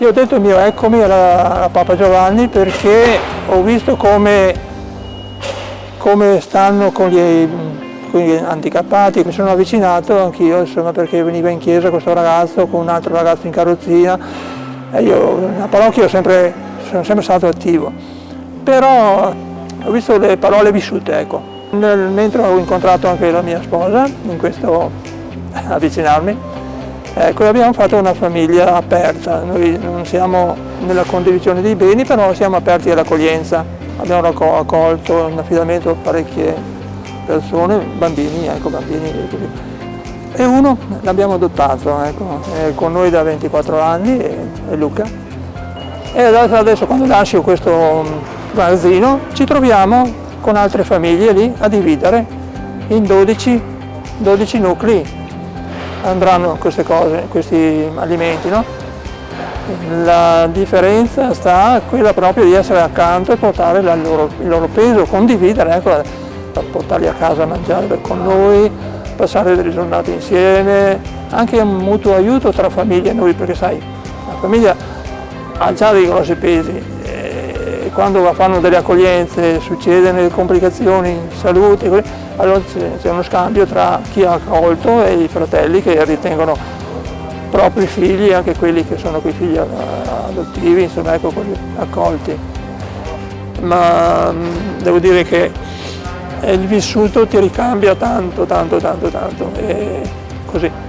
Io ho detto mio eccomi alla Papa Giovanni perché ho visto come stanno con gli handicappati, mi sono avvicinato anch'io, insomma, perché veniva in chiesa questo ragazzo con un altro ragazzo in carrozzina e io nella parrocchia sono sempre stato attivo, però ho visto le parole vissute, ecco. Mentre ho incontrato anche la mia sposa in questo avvicinarmi, ecco, abbiamo fatto una famiglia aperta, noi non siamo nella condivisione dei beni, però siamo aperti all'accoglienza, abbiamo accolto in affidamento parecchie persone, bambini così. E uno l'abbiamo adottato, ecco, è con noi da 24 anni, è Luca. E adesso quando lascio questo magazzino ci troviamo con altre famiglie lì a dividere in 12 nuclei. Andranno queste cose, questi alimenti, no? La differenza sta quella proprio di essere accanto e portare il loro peso, condividere, ecco, portarli a casa a mangiare con noi, passare delle giornate insieme, anche un mutuo aiuto tra famiglie e noi, perché sai, la famiglia ha già dei grossi pesi e quando fanno delle accoglienze succedono delle complicazioni in salute, allora c'è uno scambio tra chi ha accolto e i fratelli che ritengono propri figli, anche quelli che sono quei figli adottivi, insomma, ecco, quelli accolti. Ma devo dire che il vissuto ti ricambia tanto, e così.